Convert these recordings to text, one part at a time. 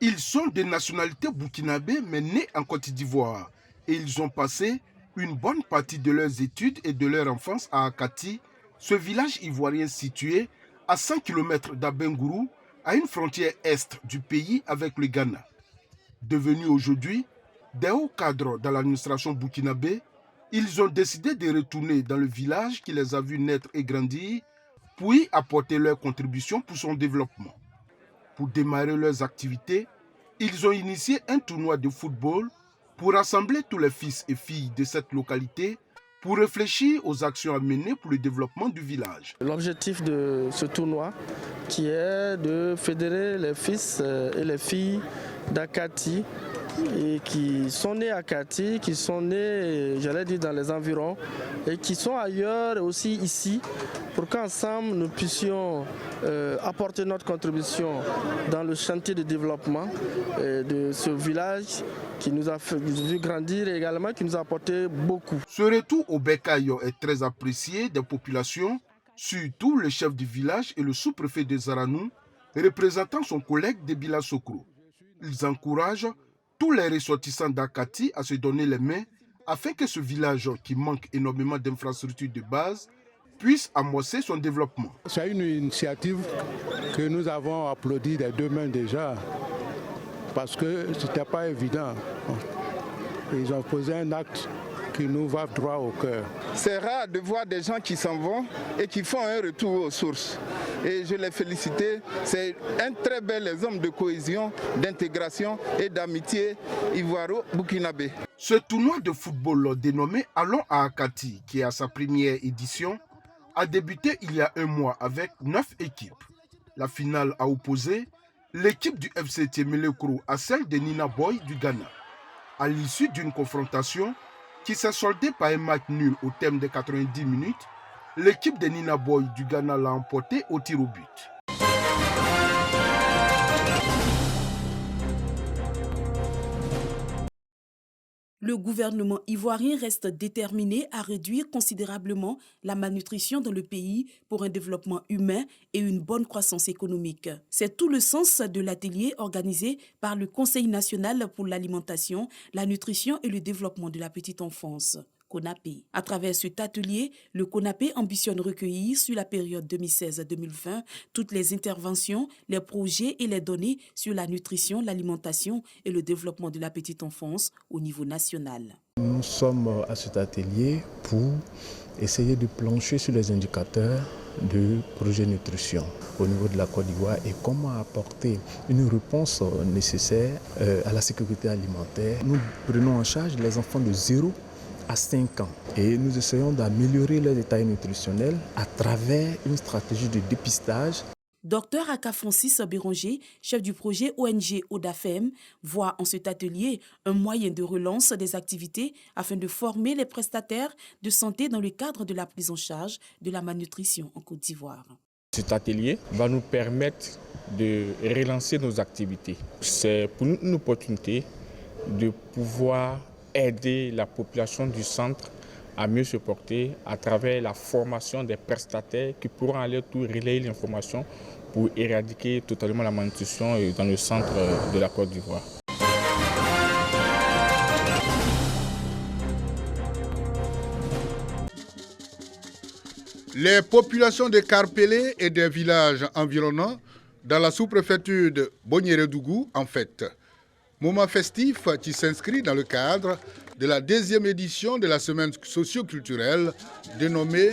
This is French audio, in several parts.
Ils sont de nationalité burkinabé mais nés en Côte d'Ivoire et ils ont passé une bonne partie de leurs études et de leur enfance à Akati, ce village ivoirien situé à 100 km d'Abengourou, à une frontière est du pays avec le Ghana. Devenus aujourd'hui des hauts cadres dans l'administration burkinabé, ils ont décidé de retourner dans le village qui les a vus naître et grandir pour y apporter leur contribution pour son développement. Pour démarrer leurs activités, ils ont initié un tournoi de football pour rassembler tous les fils et filles de cette localité pour réfléchir aux actions à mener pour le développement du village. L'objectif de ce tournoi qui est de fédérer les fils et les filles d'Akati et qui sont nés à Akati, qui sont nés, j'allais dire, dans les environs et qui sont ailleurs aussi ici pour qu'ensemble nous puissions apporter notre contribution dans le chantier de développement de ce village qui nous a vu grandir et également qui nous a apporté beaucoup. Ce retour au Bekayo est très apprécié des populations, surtout le chef du village et le sous-préfet de Zaranou, représentant son collègue de Bila Sokro. Ils encouragent tous les ressortissants d'Akati à se donner les mains afin que ce village qui manque énormément d'infrastructures de base puisse amorcer son développement. C'est une initiative que nous avons applaudie des deux mains déjà parce que ce n'était pas évident. Ils ont posé un acte qui nous va droit au cœur. C'est rare de voir des gens qui s'en vont et qui font un retour aux sources. Et je les félicite. C'est un très bel exemple de cohésion, d'intégration et d'amitié ivoiro-burkinabé. Ce tournoi de football dénommé Allons à Akati, qui est à sa première édition, a débuté il y a un mois avec 9 équipes. La finale a opposé l'équipe du FC Tiemelekro à celle de Nina Boy du Ghana. À l'issue d'une confrontation qui s'est soldée par un match nul au terme de 90 minutes, l'équipe de Nina Boy du Ghana l'a emporté au tir au but. Le gouvernement ivoirien reste déterminé à réduire considérablement la malnutrition dans le pays pour un développement humain et une bonne croissance économique. C'est tout le sens de l'atelier organisé par le Conseil national pour l'alimentation, la nutrition et le développement de la petite enfance. CONAPE. À travers cet atelier, le CONAPE ambitionne recueillir sur la période 2016-2020 toutes les interventions, les projets et les données sur la nutrition, l'alimentation et le développement de la petite enfance au niveau national. Nous sommes à cet atelier pour essayer de plancher sur les indicateurs du projet nutrition au niveau de la Côte d'Ivoire et comment apporter une réponse nécessaire à la sécurité alimentaire. Nous prenons en charge les enfants de 0 à 5 ans et nous essayons d'améliorer leurs détails nutritionnels à travers une stratégie de dépistage. Dr Aka Francis Béranger, chef du projet ONG ODAFEM, voit en cet atelier un moyen de relance des activités afin de former les prestataires de santé dans le cadre de la prise en charge de la malnutrition en Côte d'Ivoire. Cet atelier va nous permettre de relancer nos activités. C'est pour nous une opportunité de pouvoir aider la population du centre à mieux se porter à travers la formation des prestataires qui pourront aller tout relayer l'information pour éradiquer totalement la malnutrition dans le centre de la Côte d'Ivoire. Les populations de Karpélé et des villages environnants dans la sous-préfecture de Bognérédougou en fête. Moment festif qui s'inscrit dans le cadre de la 2e édition de la semaine socio-culturelle dénommée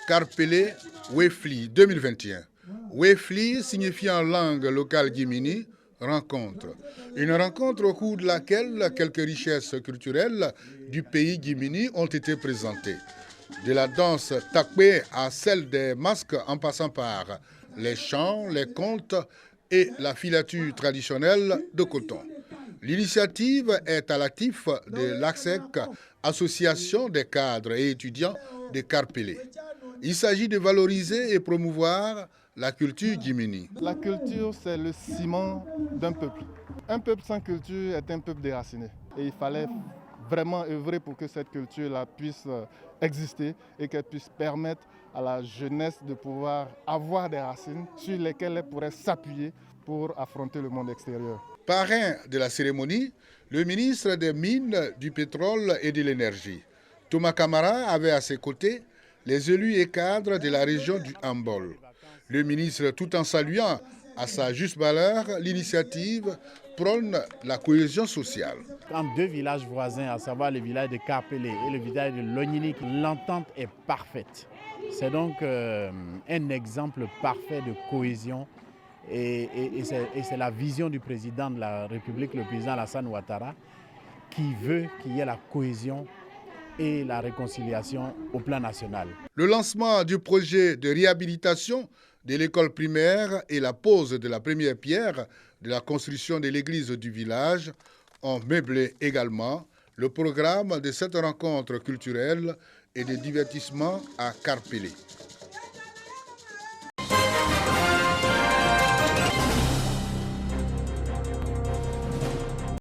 Karpélé Wefli 2021. Wefli signifie en langue locale guimini rencontre. Une rencontre au cours de laquelle quelques richesses culturelles du pays guimini ont été présentées. De la danse takbé à celle des masques en passant par les chants, les contes et la filature traditionnelle de coton. L'initiative est à l'actif de l'ACSEC, Association des cadres et étudiants de Karpélé. Il s'agit de valoriser et promouvoir la culture guimini. La culture, c'est le ciment d'un peuple. Un peuple sans culture est un peuple déraciné. Et il fallait vraiment œuvrer pour que cette culture-là puisse exister et qu'elle puisse permettre à la jeunesse de pouvoir avoir des racines sur lesquelles elle pourrait s'appuyer pour affronter le monde extérieur. Parrain de la cérémonie, le ministre des Mines, du Pétrole et de l'Énergie. Thomas Camara avait à ses côtés les élus et cadres de la région du Hambol. Le ministre, tout en saluant à sa juste valeur l'initiative, prône la cohésion sociale. Entre deux villages voisins, à savoir le village de Karpélé et le village de Logninik, l'entente est parfaite. C'est donc un exemple parfait de cohésion et c'est la vision du président de la République, le président Alassane Ouattara, qui veut qu'il y ait la cohésion et la réconciliation au plan national. Le lancement du projet de réhabilitation de l'école primaire et la pose de la première pierre de la construction de l'église du village ont meublé également le programme de cette rencontre culturelle et de divertissement à Karpélé.